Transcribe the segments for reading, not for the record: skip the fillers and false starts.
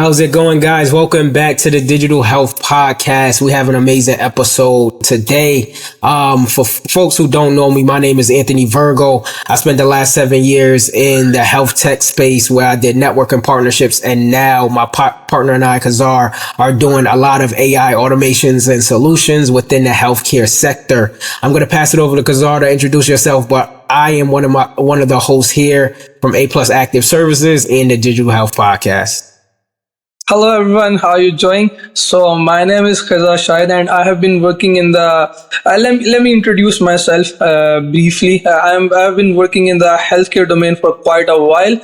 How's it going, guys? Welcome back to the Digital Health Podcast. We have an amazing episode today. For folks who don't know me, my name is Anthony Virgo. I spent the last 7 years in the health tech space where I did networking partnerships, and now my partner and I, Khizar, are doing a lot of AI automations and solutions within the healthcare sector. I'm going to pass it over to Khizar to introduce yourself, but I am one of the hosts here from A Plus Active Services and the Digital Health Podcast. Hello everyone, how are you doing? So my name is Khizar Shahid and I have been working in the, let me introduce myself briefly. I've been working in the healthcare domain for quite a while.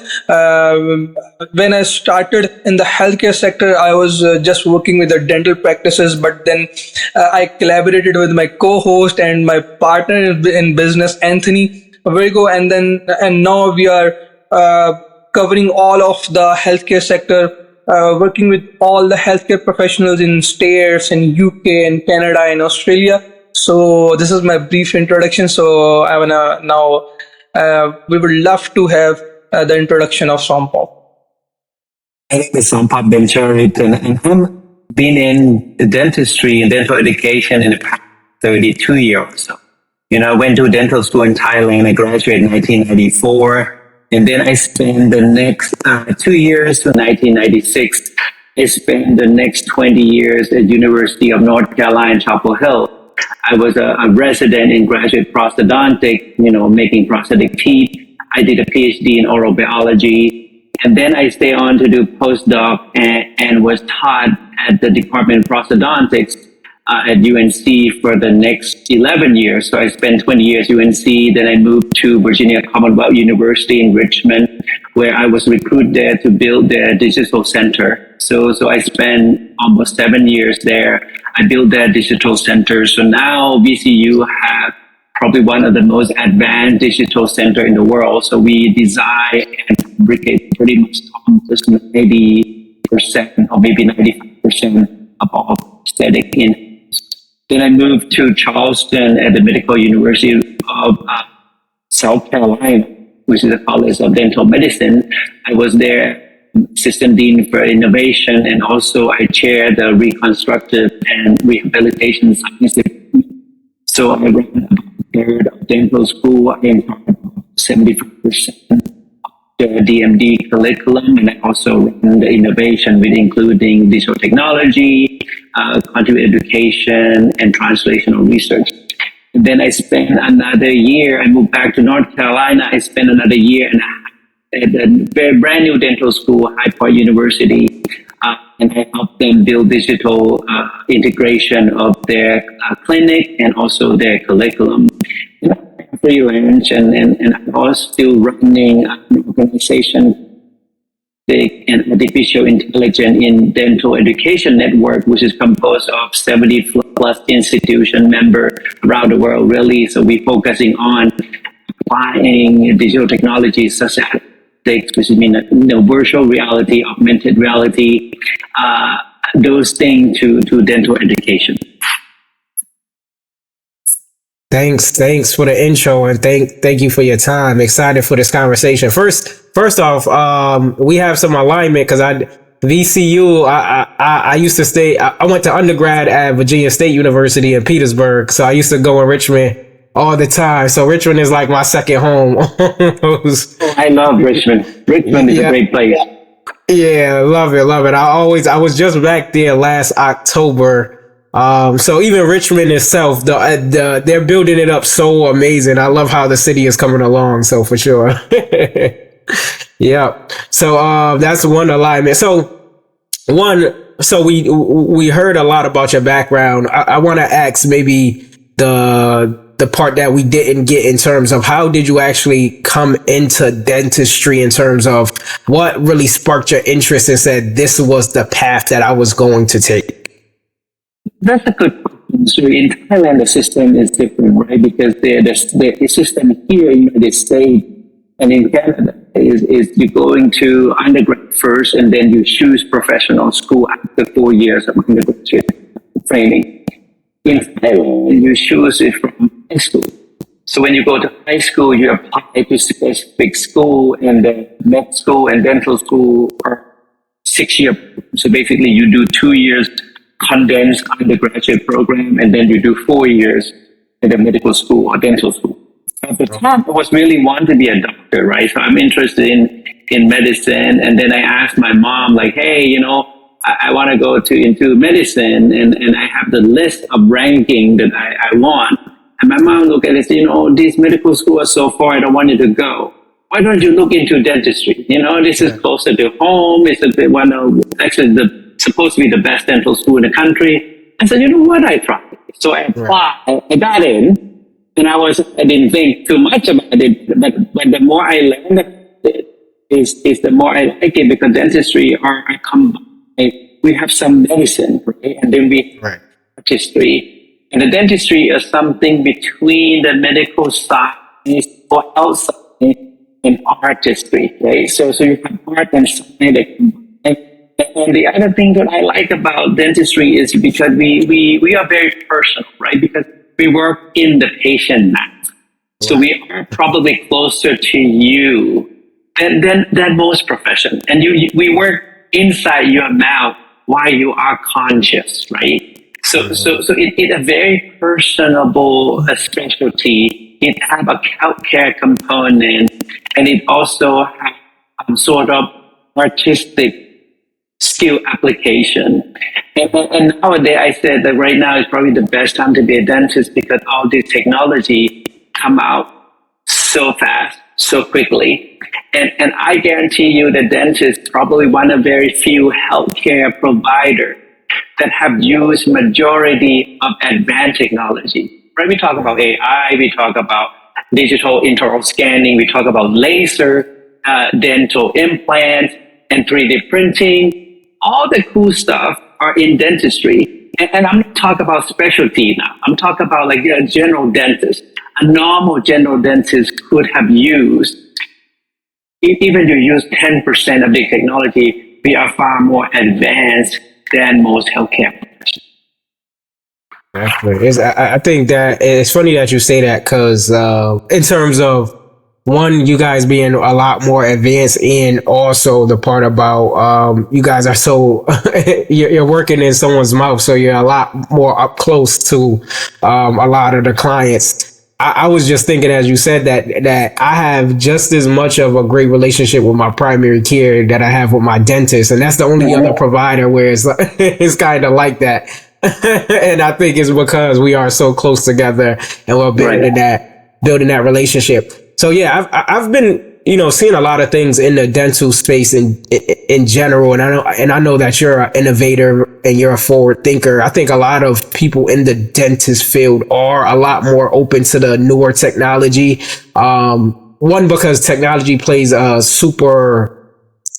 When I started in the healthcare sector, I was just working with the dental practices, but then I collaborated with my co-host and my partner in business, Anthony Virgo, and now we are covering all of the healthcare sector. Working with all the healthcare professionals in States, in UK, and Canada, and Australia. So this is my brief introduction. So I wanna now we would love to have the introduction of Sompop. My name is Sompop Bencharit, and I've been in dentistry and dental education in the past 32 years. So, I went to dental school in Thailand. I graduated in 1994. And then I spent the next 2 years to 1996. I spent the next 20 years at University of North Carolina, Chapel Hill. I was a resident in graduate prosthodontic, making prosthetic teeth. I did a PhD in oral biology. And then I stayed on to do postdoc and was taught at the Department of Prosthodontics at UNC for the next 11 years. So I spent 20 years at UNC. Then I moved to Virginia Commonwealth University in Richmond, where I was recruited there to build their digital center. So I spent almost 7 years there. I built their digital center. So now VCU have probably one of the most advanced digital center in the world. So we design and fabricate pretty much 80% or maybe 95% of all aesthetic in. Then I moved to Charleston at the Medical University of South Carolina, which is a college of dental medicine. I was there assistant dean for innovation, and also I chair the reconstructive and rehabilitation science department. So I run about a third of dental school. I am part of 75% of the DMD curriculum, and I also run the innovation with including digital technology, content education, and translational research. And then I spent another year. I moved back to North Carolina. I spent another year and a half at a very brand new dental school, Hyde Park University, and I helped them build digital integration of their clinic and also their curriculum. Freelance, and I'm also still running an organization and artificial intelligence in dental education network, which is composed of 70 plus institution members around the world, really. So we're focusing on applying digital technologies such as which mean virtual reality, augmented reality, those things to dental education. Thanks for the intro, and thank you for your time. Excited for this conversation. First off, we have some alignment because VCU. I used to stay. I went to undergrad at Virginia State University in Petersburg, so I used to go in Richmond all the time. So Richmond is like my second home. I love Richmond. Richmond is a great place. Yeah, love it. I was just back there last October. So even Richmond itself, they're building it up so amazing. I love how the city is coming along. So for sure. Yeah. So, that's one alignment. So we heard a lot about your background. I want to ask maybe the part that we didn't get in terms of how did you actually come into dentistry, in terms of what really sparked your interest and said this was the path that I was going to take. That's a good question. So in Thailand, the system is different, right? Because the system here in the United States and in Canada is you're going to undergrad first, and then you choose professional school after 4 years of undergraduate training. In Thailand, you choose it from high school. So when you go to high school, you apply to specific school, and the med school and dental school are 6-year. So basically, you do 2 years condensed undergraduate program, and then you do 4 years in the medical school or dental school. At the time, I was really wanting to be a doctor, right? So I'm interested in medicine, and then I asked my mom, like, hey, I want to go into medicine, and I have the list of ranking that I want. And my mom looked at it and said, these medical schools are so far, I don't want you to go. Why don't you look into dentistry? This is closer to home. It's supposed to be the best dental school in the country. I said, you know what? I tried. So I applied. I got in, and I didn't think too much about it. But the more I learned about it, is the more I like it, because dentistry are combined. We have some medicine, right? And then we have dentistry. And the dentistry is something between the medical science or health science and artistry, right? So you have art and science. And the other thing that I like about dentistry is because we are very personal, right? Because we work in the patient mouth. So we are probably closer to you than most professions. And we work inside your mouth while you are conscious, right? So it's a very personable specialty. It have a healthcare component, and it also have sort of artistic skill application. And nowadays, I said that right now is probably the best time to be a dentist, because all this technology come out so fast, so quickly. And I guarantee you the dentist is probably one of very few healthcare providers that have used majority of advanced technology. Right? We talk about AI, we talk about digital intraoral scanning, we talk about laser, dental implants, and 3D printing. All the cool stuff are in dentistry. And I'm not talking about specialty now. I'm talking about like a general dentist. A normal general dentist could have used, even you use 10% of the technology, we are far more advanced than most healthcare professionals. Exactly. I think that it's funny that you say that, because in terms of one, you guys being a lot more advanced, and also the part about you guys are so you're working in someone's mouth, so you're a lot more up close to a lot of the clients. I was just thinking, as you said, that I have just as much of a great relationship with my primary care that I have with my dentist, and that's the only other provider where it's kind of like that. And I think it's because we are so close together, and we're building that relationship. So yeah, I've been seeing a lot of things in the dental space in general, and I know that you're an innovator and you're a forward thinker. I think a lot of people in the dentist field are a lot more open to the newer technology. One, because technology plays a super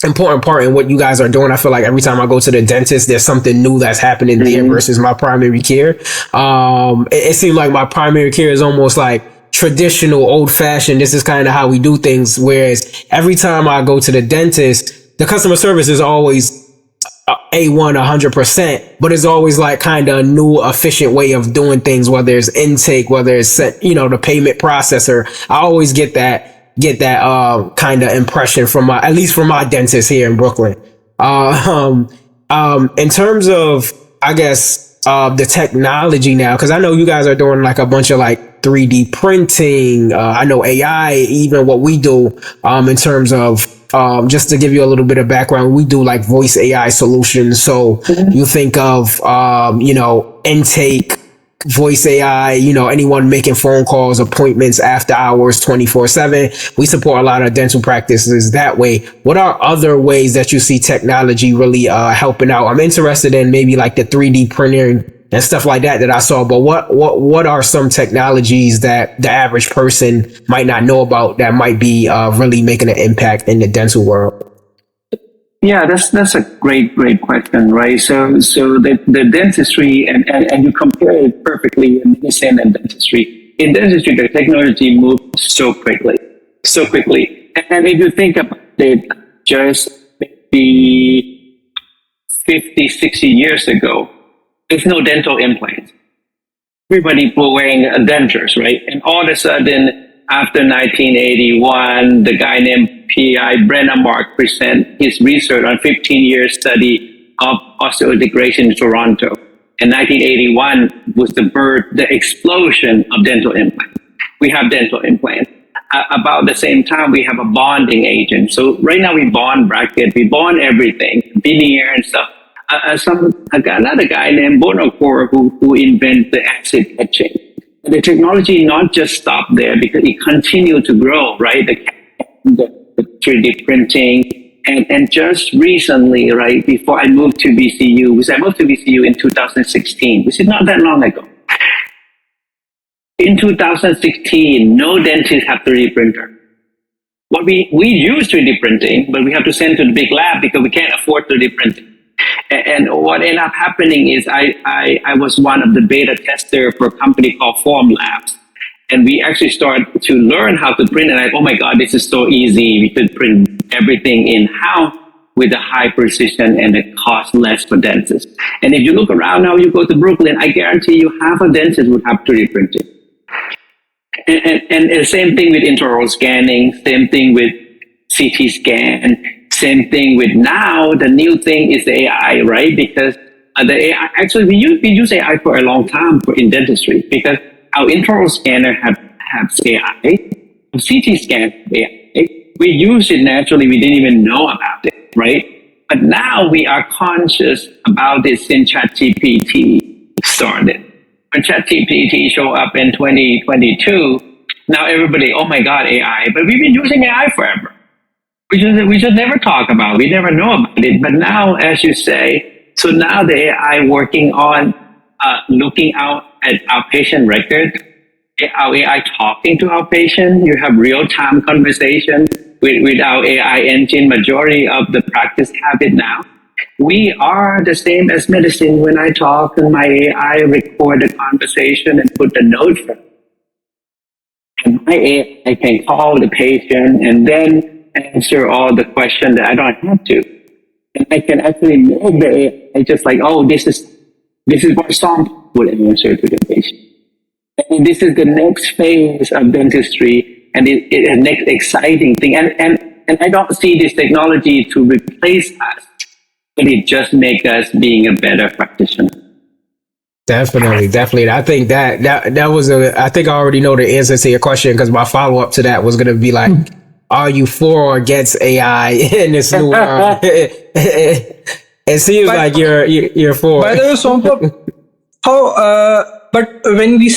important part in what you guys are doing. I feel like every time I go to the dentist, there's something new that's happening there versus my primary care. It seems like my primary care is almost like traditional, old fashioned. This is kind of how we do things. Whereas every time I go to the dentist, the customer service is always A1 100%, but it's always like kind of a new, efficient way of doing things, whether it's intake, whether it's the payment processor. I always get that kind of impression from at least from my dentist here in Brooklyn. In terms of, I guess, the technology now, because I know you guys are doing like a bunch of like 3D printing. I know AI, even what we do, in terms of, just to give you a little bit of background, we do like voice AI solutions. So you think of, intake, voice AI, anyone making phone calls, appointments, after hours, 24/7. We support a lot of dental practices that way. What are other ways that you see technology really helping out? I'm interested in maybe like the 3D printing and stuff like that I saw, but what are some technologies that the average person might not know about that might be really making an impact in the dental world? Yeah, that's a great question, right? So the dentistry, and you compare it perfectly in medicine and dentistry. In dentistry, the technology moves so quickly. And if you think about it, just maybe 50, 60 years ago, there's no dental implants. Everybody was wearing dentures, right? And all of a sudden, after 1981, the guy named PI Brennan Mark present his research on 15-year study of osseointegration in Toronto. In 1981 was the explosion of dental implants. We have dental implants. About the same time, we have a bonding agent. So right now we bond bracket, we bond everything, veneer and stuff. Another guy named Bonacor who invented the acid etching. The technology not just stopped there because it continued to grow, right? The 3D printing. And just recently, right, before I moved to VCU, because I moved to VCU in 2016, which is not that long ago. In 2016, no dentists have 3D printer. What we use 3D printing, but we have to send to the big lab because we can't afford 3D printing. And what ended up happening is I was one of the beta tester for a company called Form Labs. And we actually started to learn how to print. And oh my God, this is so easy. We could print everything in-house with a high precision and it costs less for dentists. And if you look around now, you go to Brooklyn, I guarantee you half a dentist would have 3D printing. And the same thing with intraoral scanning, same thing with CT scan, same thing with now, the new thing is the AI, right? Because the AI, actually we use AI for a long time in dentistry because our intraoral scanner has AI, CT scan AI. We use it naturally, we didn't even know about it, right? But now we are conscious about this since ChatGPT started. When ChatGPT showed up in 2022, now everybody, oh my God, AI. But we've been using AI forever. We just never talk about it. We never know about it. But now, as you say, so now the AI working on looking out at our patient record, our AI talking to our patient. You have real-time conversation with our AI engine. Majority of the practice have it now. We are the same as medicine. When I talk and my AI record the conversation and put the notes for it. And my AI can call the patient and then answer all the questions that I don't have to. And I can actually make the AI just like, oh, this is what Sompop would answer to the patient. And this is the next phase of dentistry and it's the next exciting thing. And I don't see this technology to replace us, but it just makes us being a better practitioner. Definitely. I think that was I think I already know the answer to your question because my follow up to that was going to be like, are you for or against AI in this new world? It seems like you're for. By the way, Sompop, but when we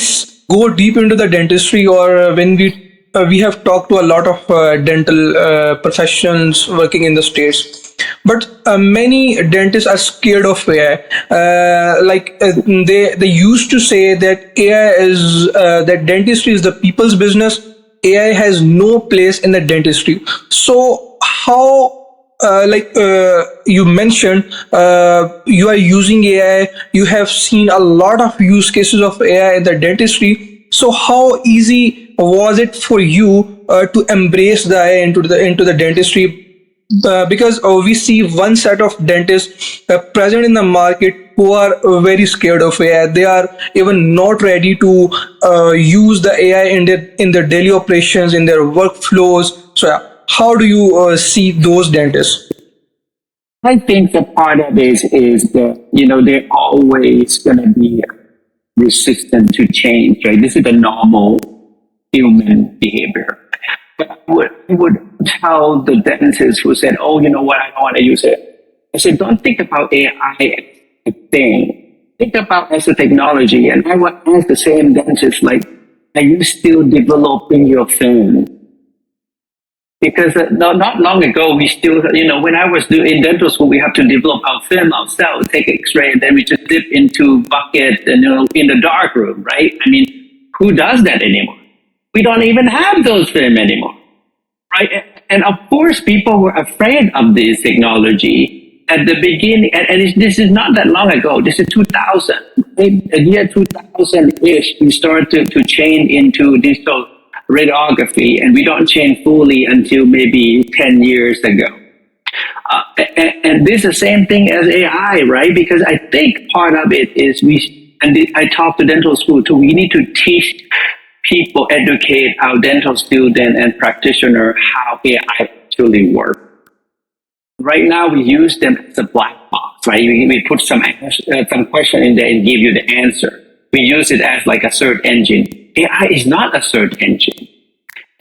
go deep into the dentistry or when we have talked to a lot of dental professions working in the States. But many dentists are scared of AI. They used to say that AI is that dentistry is the people's business. AI has no place in the dentistry. So how? You mentioned, you are using AI. You have seen a lot of use cases of AI in the dentistry. So how easy was it for you to embrace the AI into the dentistry? Because we see one set of dentists present in the market who are very scared of AI. They are even not ready to use the AI in their daily operations, in their workflows. So how do you see those dentists? I think the part of it is that, they're always going to be resistant to change, right? This is the normal human behavior. But I would tell the dentist who said, oh, you know what, I don't want to use it. I said, don't think about AI as a thing. Think about it as a technology. And I would ask the same dentist, like, are you still developing your film? Because not long ago, we still, when I was in dental school, we have to develop our film ourselves, take X-ray, and then we just dip into bucket and, in the dark room, right? I mean, who does that anymore? We don't even have those film anymore, right? And of course, people were afraid of this technology at the beginning. And this is not that long ago. This is 2000. The year 2000-ish, we started to change into digital radiography, and we don't change fully until maybe 10 years ago. And this is the same thing as AI, right? Because I think part of it is I talk to dental school too, we need to teach people, educate our dental student and practitioner how AI actually work. Right now, we use them as a black box, right? We put some question in there and give you the answer. We use it as like a search engine. AI is not a search engine.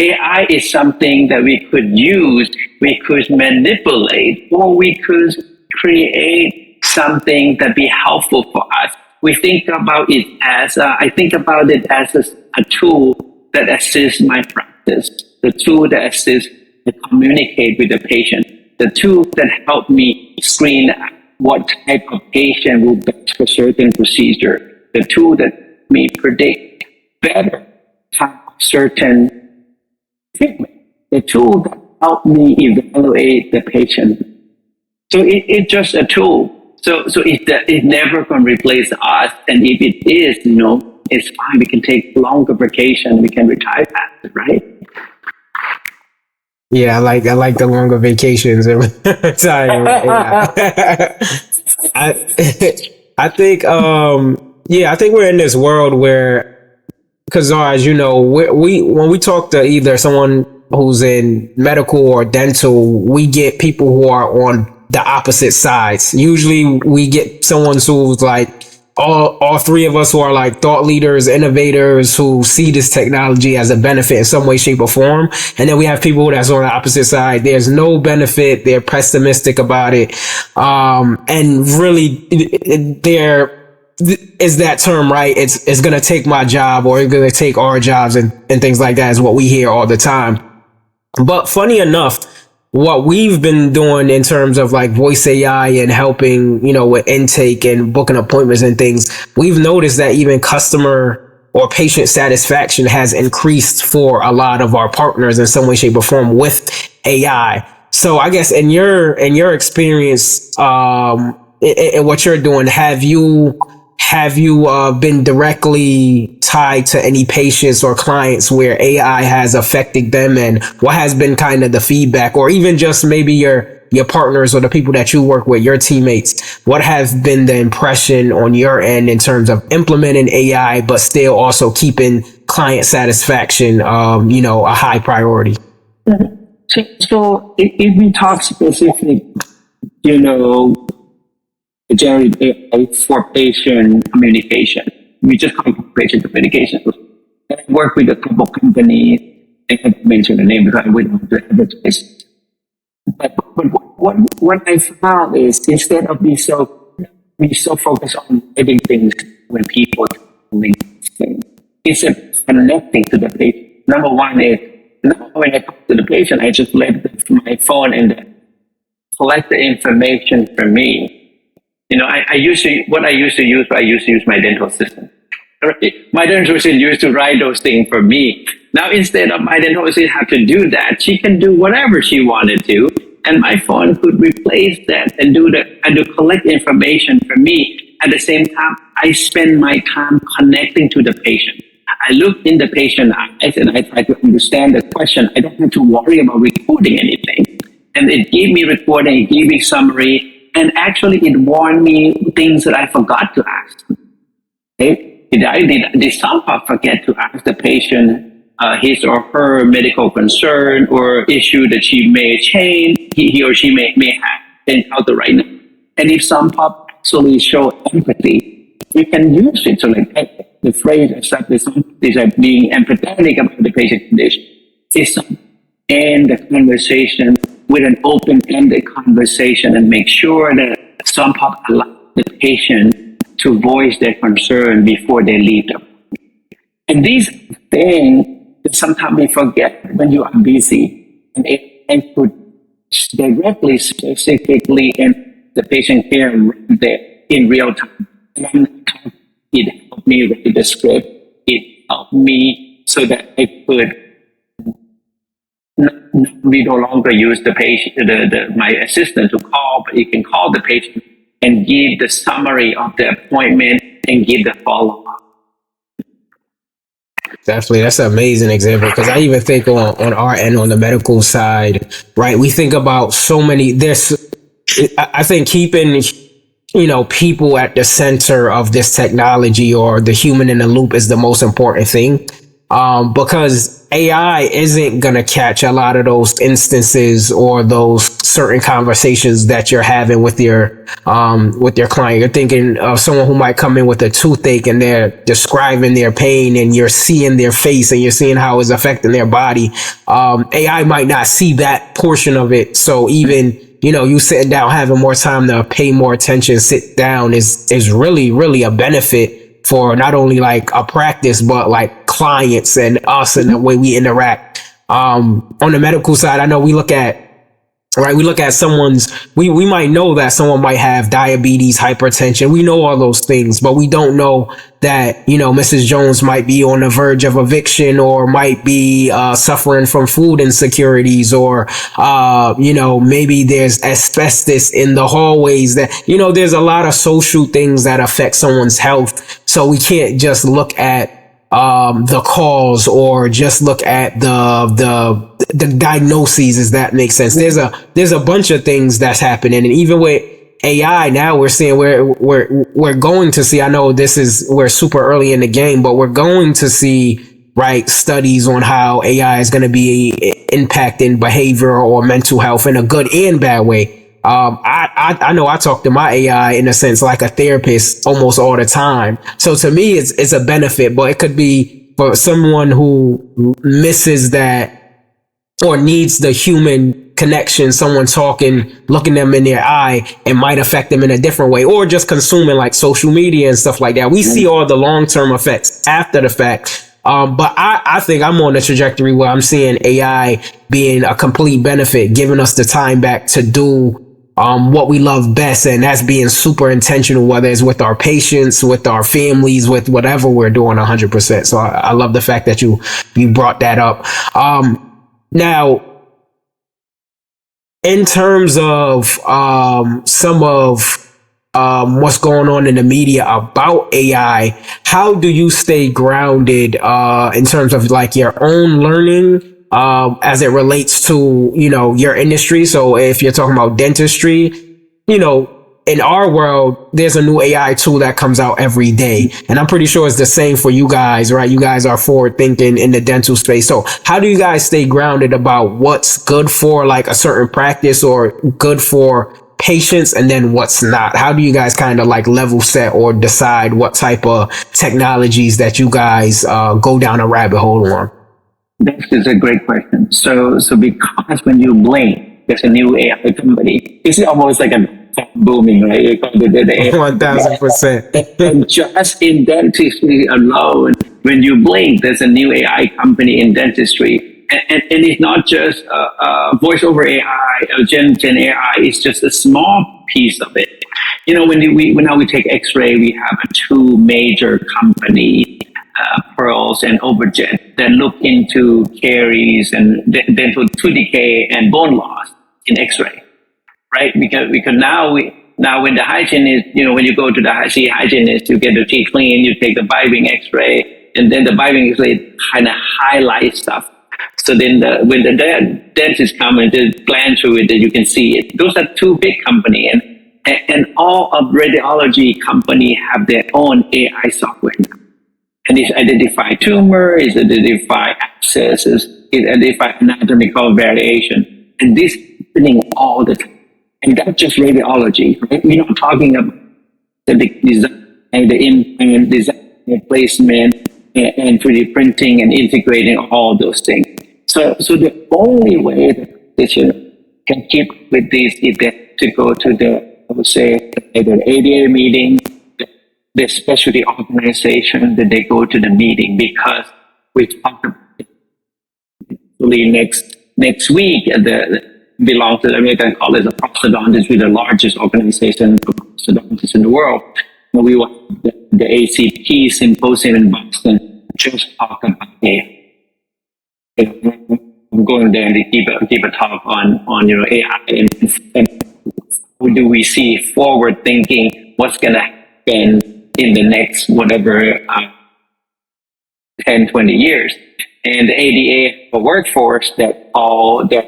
AI is something that we could use, we could manipulate, or we could create something that be helpful for us. We think about it as, I think about it as a tool that assists my practice, the tool that assists to communicate with the patient, the tool that help me screen what type of patient will best for certain procedure, the tool that may predict better type of certain treatment, the tool that help me evaluate the patient. So it's just a tool. So it never can replace us. And if it is, it's fine. We can take longer vacation. We can retire faster, right? Yeah, I like the longer vacations and time. Yeah. I think I think we're in this world where, Khizar, as you know, we when we talk to either someone who's in medical or dental, we get people who are on the opposite sides. Usually we get someone who's like all three of us who are like thought leaders, innovators who see this technology as a benefit in some way, shape, or form. And then we have people that's on the opposite side. There's no benefit. They're pessimistic about it. And really is that term, right? It's going to take my job, or it's going to take our jobs, and things like that is what we hear all the time. But funny enough, what we've been doing in terms of like voice AI and helping, with intake and booking appointments and things, we've noticed that even customer or patient satisfaction has increased for a lot of our partners in some way, shape, or form with AI. So I guess in your experience, in what you're doing, have you been directly tied to any patients or clients where AI has affected them, and what has been kind of the feedback, or even just maybe your partners or the people that you work with, your teammates, what has been the impression on your end in terms of implementing AI, but still also keeping client satisfaction, a high priority? So if we talk specifically, generate AI for patient communication. We just call it patient communication. And I work with a couple of companies. I can't mention the name because I wouldn't want to advertise. But what I found is, instead of being so focused on getting things when people link things, instead of connecting to the patient. Number one is, when I talk to the patient, I just let my phone and collect the information from me. I used to use my dental assistant. My dental assistant used to write those things for me. Now, instead of my dental assistant have to do that, she can do whatever she wanted to, and my phone could replace that and collect information for me. At the same time, I spend my time connecting to the patient. I look in the patient's eyes and I try to understand the question. I don't have to worry about recording anything. And it gave me recording, it gave me summary, and actually it warned me things that I forgot to ask. Okay? Did Sompop forget to ask the patient his or her medical concern or issue that she may change, he or she may have encountered right now? And if Sompop actually show empathy, you can use it to the phrase is like being empathetic about the patient condition. It's end the conversation with an open-ended conversation and make sure that Sompop allows the patient to voice their concern before they leave them. And these things that sometimes we forget when you are busy, and it could directly, specifically, in the patient care there in real time. And it helped me write the script. It helped me so that I could we no longer use the patient, my assistant to call, but you can call the patient and give the summary of the appointment and give the follow-up. Definitely, that's an amazing example, because I even think on our end, on the medical side, right? We think about so many. I think keeping people at the center of this technology, or the human in the loop, is the most important thing. because AI isn't gonna catch a lot of those instances or those certain conversations that you're having with your client. You're thinking of someone who might come in with a toothache and they're describing their pain, and you're seeing their face and you're seeing how it's affecting their body. AI might not see that portion of it. So even, you sitting down, having more time to pay more attention, sit down is really, really a benefit for not only like a practice, but like clients and us and the way we interact. On the medical side, I know we look at we might know that someone might have diabetes, hypertension. We know all those things, but we don't know that, Mrs. Jones might be on the verge of eviction, or might be suffering from food insecurities, or, maybe there's asbestos in the hallways. That, there's a lot of social things that affect someone's health. So we can't just look at the cause, or just look at the diagnoses, as that makes sense. There's a bunch of things that's happening. And even with AI now, we're seeing we're going to see, I know we're super early in the game, but we're going to see, right, studies on how AI is going to be impacting behavior or mental health in a good and bad way. I know I talk to my AI in a sense like a therapist almost all the time. So to me, it's a benefit, but it could be for someone who misses that or needs the human connection, someone talking, looking them in their eye, it might affect them in a different way, or just consuming like social media and stuff like that. We see all the long-term effects after the fact. But I think I'm on a trajectory where I'm seeing AI being a complete benefit, giving us the time back to do what we love best, and that's being super intentional, whether it's with our patients, with our families, with whatever we're doing 100%. So I love the fact that you brought that up. Now, in terms of some of what's going on in the media about AI, how do you stay grounded in terms of like your own learning as it relates to, your industry? So if you're talking about dentistry, in our world, there's a new AI tool that comes out every day. And I'm pretty sure it's the same for you guys, right? You guys are forward thinking in the dental space. So how do you guys stay grounded about what's good for like a certain practice or good for patients, and then what's not? How do you guys kind of like level set or decide what type of technologies that you guys go down a rabbit hole on? This is a great question. So because when you blink, there's a new AI company. It's almost like a booming, right? You call it the AI. 1000%. And just in dentistry alone, when you blink, there's a new AI company in dentistry. And it's not just voice over AI or Gen AI. It's just a small piece of it. When now we take X-ray, we have two major companies, Pearls and Overjet, that look into caries and dental tooth decay and bone loss in X-ray, right? Because now when the hygienist, when you go to the hygienist, you get the teeth clean, you take the biving X-ray, and then the biving X-ray kind of highlights stuff. So then when the dentist come and just glance through it, then you can see it. Those are two big companies, and all of radiology company have their own AI software now. And it's identify tumor, it's identify abscesses, it identify anatomical variation. And this is happening all the time. And that's just radiology, right? We're not talking about the design, the implant, design, placement, and 3D printing and integrating all those things. So the only way that physician can keep with this is to go to I would say, either ADA meeting, the specialty organization, that they go to the meeting, because we talked about it next week belong to the American College of Prosthodontists, with the largest organization for prosthodontists in the world. We were the ACP symposium in Boston, just talk about AI. I'm going there and keep a talk on AI and how do we see forward thinking what's going to happen in the next whatever 10, 20 years. And the ADA a workforce that all the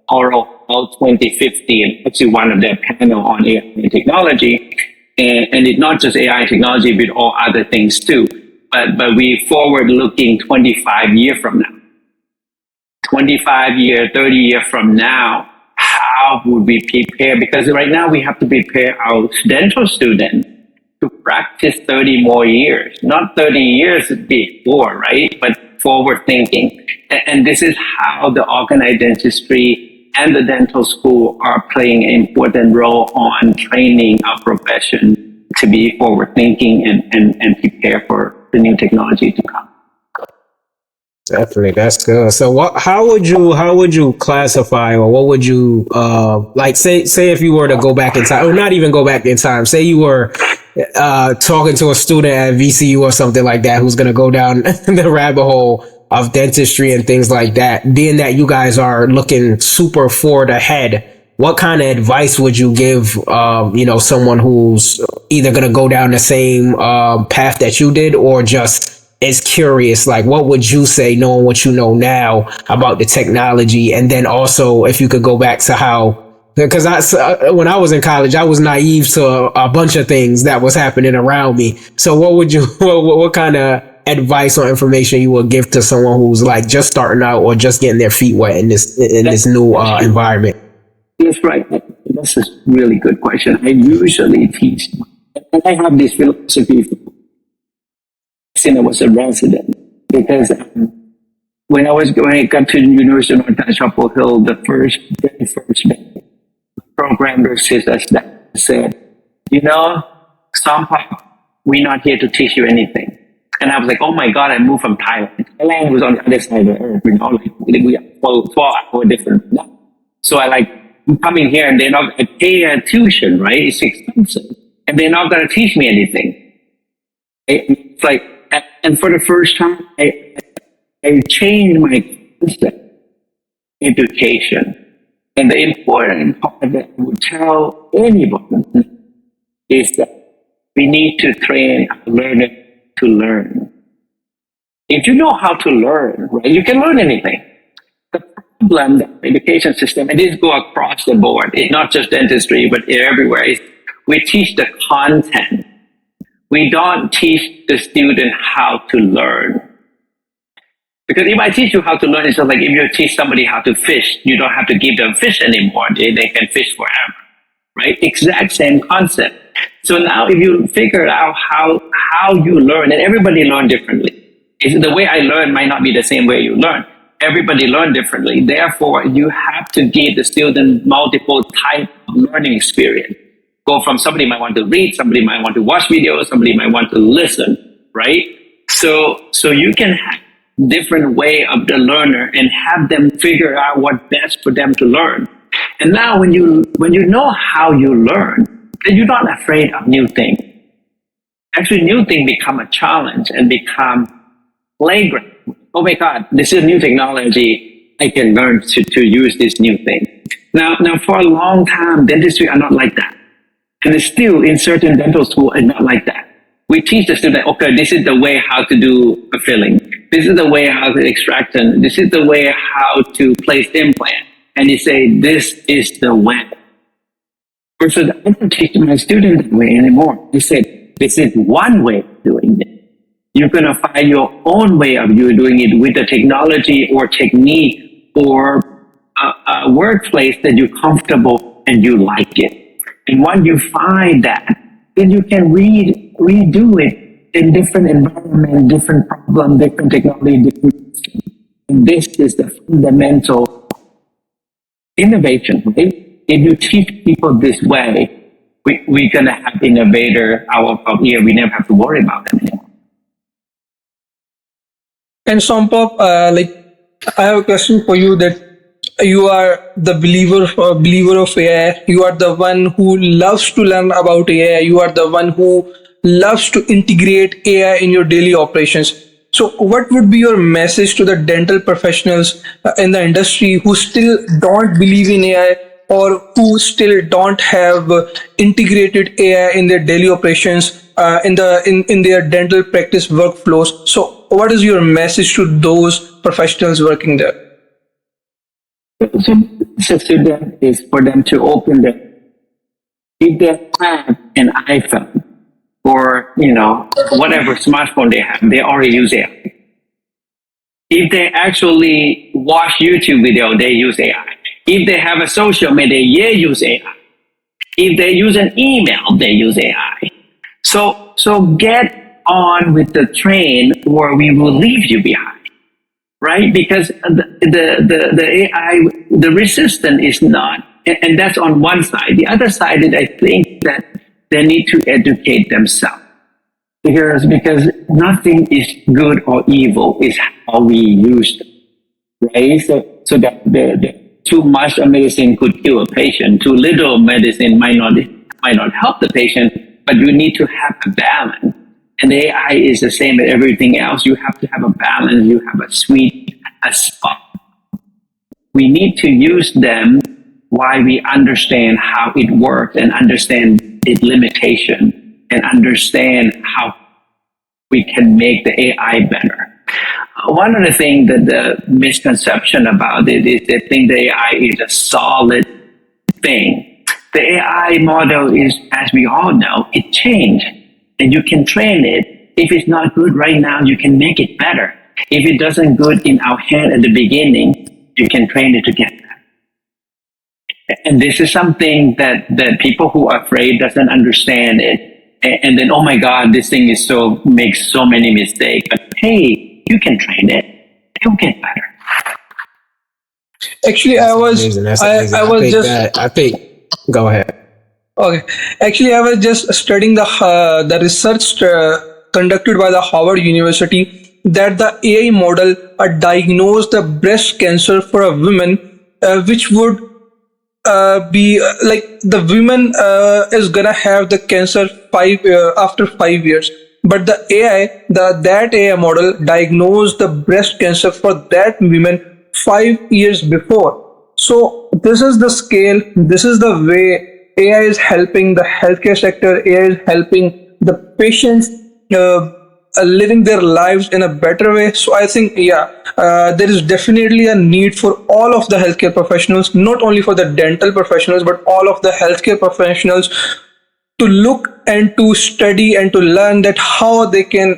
oral 2050, and actually one of their panel on AI and technology, and it's not just AI technology, but all other things too. but we forward looking 25 years from now. 25 year, 30 year from now, how would we prepare? Because right now we have to prepare our dental students to practice 30 more years, not 30 years before, right? But forward thinking. And this is how the organized dentistry and the dental school are playing an important role on training our profession to be forward thinking and prepare for the new technology to come. Definitely, that's good. So, how would you classify, or what would you like? Say if you were to go back in time, or not even go back in time. Say you were talking to a student at VCU or something like that, who's going to go down the rabbit hole of dentistry and things like that. Being that you guys are looking super forward ahead, what kind of advice would you give, someone who's either going to go down the same path that you did, or just is curious? Like, what would you say, knowing what you know now about the technology? And then also, if you could go back to how, because when I was in college, I was naive to a bunch of things that was happening around me. So what would you, what kind of advice or information you would give to someone who's like just starting out or just getting their feet wet in this new environment? That's right. That's a really good question. I usually teach, and I have this philosophy since I was a resident, because when I got to the University of North Chapel Hill, the very first day, programmer says that said, Sompop, we're not here to teach you anything. And I was like, oh my God, I moved from Thailand. Thailand was on the other side of the earth, we are 4 hours different. So I'm coming here and they're not going to pay a tuition, right? It's expensive. And they're not going to teach me anything. It's like, and for the first time, I changed my concept, education. And the important part that I would tell anybody is that we need to train our learner to learn. If you know how to learn, right, you can learn anything. The problem, the education system, and this go across the board, it's not just dentistry, but everywhere, is we teach the content. We don't teach the student how to learn. Because if I teach you how to learn, it's just like if you teach somebody how to fish, you don't have to give them fish anymore. They can fish forever, right? Exact same concept. So now if you figure out how you learn, and everybody learn differently. The way I learn might not be the same way you learn. Everybody learn differently. Therefore, you have to give the student multiple type of learning experience. Go from somebody might want to read, somebody might want to watch videos, somebody might want to listen, right? So you can have different way of the learner and have them figure out what best for them to learn. And now when you know how you learn, then you're not afraid of new things. Actually, new things become a challenge and become playground. Oh my God, this is new technology. I can learn to use this new thing. Now for a long time, dentistry are not like that. And still in certain dental school are not like that. We teach the student, okay, this is the way how to do a filling. This is the way how to extract them. This is the way how to place implant. And they say, this is the way. So I don't teach my students that way anymore. They said, this is one way of doing it. You're going to find your own way of you doing it with the technology or technique or a workplace that you're comfortable and you like it. And once you find that, then you can redo it in different environment, different problem, different technology, different. And this is the fundamental innovation, right? If you teach people this way, we're going to have innovator out of here. We never have to worry about them anymore. And Sompop, I have a question for you, that you are the believer of AI. You are the one who loves to learn about AI. You are the one who loves to integrate AI in your daily operations. So what would be your message to the dental professionals in the industry who still don't believe in AI, or who still don't have integrated AI in their daily operations, in their dental practice workflows? So what is your message to those professionals working there? So to them is for them to open if they have an iPhone, or, whatever smartphone they have, they already use AI. If they actually watch YouTube video, they use AI. If they have a social media, they use AI. If they use an email, they use AI. So get on with the train or we will leave you behind, right? Because the AI, the resistance is not, and that's on one side. The other side is I think that they need to educate themselves. Because nothing is good or evil, is how we use them, right? So that the too much of medicine could kill a patient, too little medicine might not help the patient, but you need to have a balance. And AI is the same as everything else. You have to have a balance. You have a spot. We need to use them while we understand how it works and understand its limitation and understand how we can make the AI better. One of the things that the misconception about it is they think the AI is a solid thing. The AI model is, as we all know, it changed and you can train it. If it's not good right now, you can make it better. If it doesn't good in our hand at the beginning, you can train it to get better. And this is something that people who are afraid doesn't understand it. And then, oh my God, this thing makes so many mistakes. But hey, you can train it. You'll get better. Actually, That's amazing. I was just I think. Go ahead. okay. Actually, I was just studying the research conducted by the Harvard University that the AI model diagnosed the breast cancer for a woman, which would be like the woman is gonna have the cancer after 5 years, but the that AI model diagnosed the breast cancer for that woman 5 years before. So this is the scale. This is the way AI is helping the healthcare sector. AI is helping the patients living their lives in a better way. So I think, there is definitely a need for all of the healthcare professionals, not only for the dental professionals, but all of the healthcare professionals to look and to study and to learn that how they can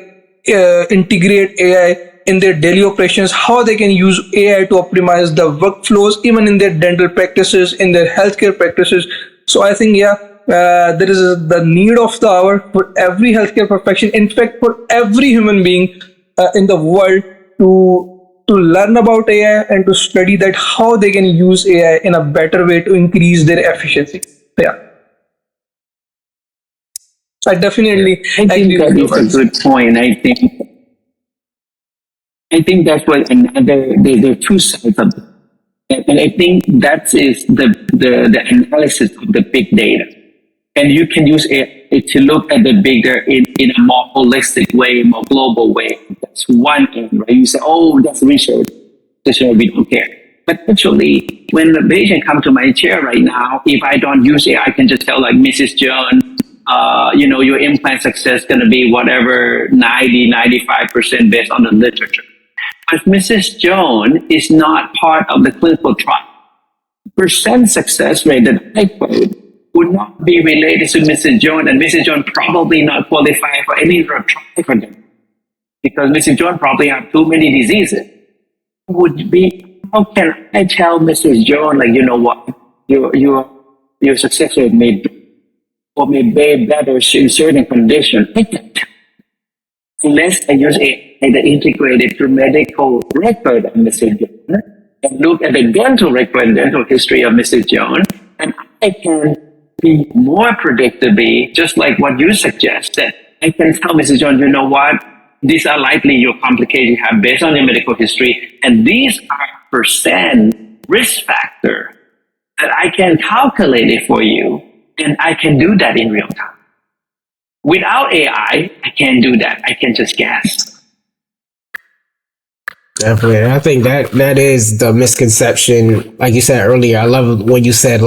integrate AI in their daily operations, how they can use AI to optimize the workflows, even in their dental practices, in their healthcare practices. So I think, there is the need of the hour for every healthcare profession, in fact, for every human being in the world to learn about AI and to study that how they can use AI in a better way to increase their efficiency. Yeah. I definitely I think agree that with is a you. good point. I think that's what there are two sides of it. And I think that is the analysis of the big data. And you can use it to look at the bigger in a more holistic way, more global way. That's one end, right? You say, oh, that's research. We don't care. But actually, when the patient comes to my chair right now, if I don't use it, I can just tell like Mrs. John, your implant success is going to be whatever 95% based on the literature. But Mrs. Jones is not part of the clinical trial. Percent success rate that I quote would not be related to Mrs. Jones, and Mrs. Jones probably not qualify for any trial for them because Mrs. Jones probably have too many diseases. Would be how can I tell Mrs. Jones like what your success rate may be better in certain conditions? Unless I use the integrated to medical record of Mrs. Jones and look at the dental record and dental history of Mrs. Jones, and I can be more predictably, just like what you suggested. I can tell Mrs. Jones, you know what? These are likely your complications you have based on your medical history, and these are percent risk factor that I can calculate it for you, and I can do that in real time. Without AI, I can't do that. I can just guess. Definitely. And I think that is the misconception. Like you said earlier, I love when you said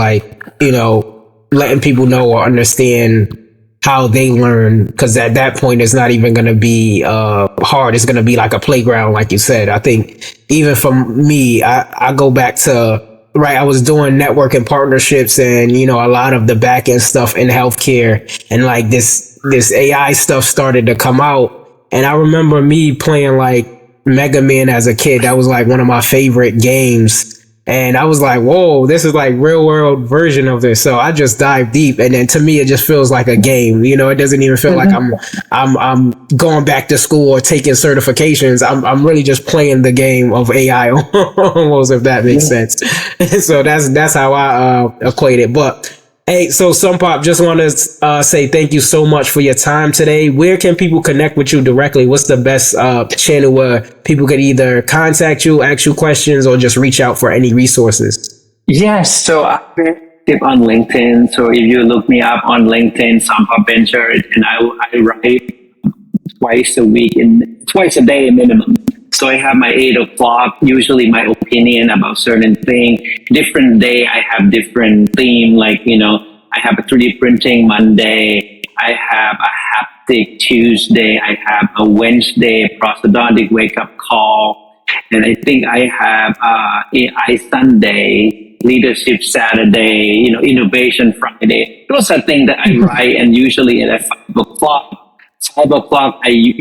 letting people know or understand how they learn, because at that point it's not even going to be hard. It's going to be like a playground, like you said. I think even for me, I go back to, right, I was doing networking partnerships and a lot of the back end stuff in healthcare, and like this this AI stuff started to come out, and I remember me playing like Mega Man as a kid. That was like one of my favorite games. And I was like, whoa, this is like real world version of this. So I just dive deep. And then to me, it just feels like a game. You know, it doesn't even feel like I'm going back to school or taking certifications. I'm really just playing the game of AI almost, if that makes sense. So that's how I equate it. But hey, so Sompop, just want to say thank you so much for your time today. Where can people connect with you directly? What's the best channel where people could either contact you, ask you questions, or just reach out for any resources? Yes, so I'm very active on LinkedIn. So if you look me up on LinkedIn, Sompop Bencharit, and I write twice a day minimum. So I have my 8 o'clock, usually my opinion about certain thing. Different day, I have different theme. Like, I have a 3D printing Monday. I have a haptic Tuesday. I have a Wednesday prosthodontic wake up call. And I think I have AI Sunday, leadership Saturday, innovation Friday. Those are things that I write, and usually at 5 o'clock. 5 o'clock, I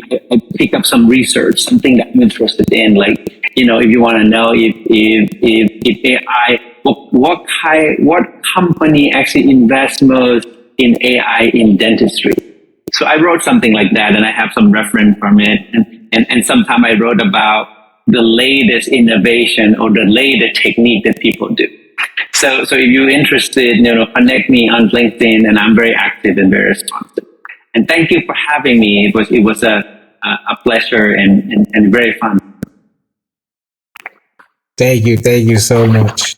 pick up some research, something that I'm interested in. Like, if you want to know if AI, what company actually invests most in AI in dentistry. So I wrote something like that, and I have some reference from it. And sometime I wrote about the latest innovation or the latest technique that people do. So if you're interested, connect me on LinkedIn, and I'm very active and very responsive. And thank you for having me. It was a pleasure and very fun. Thank you so much.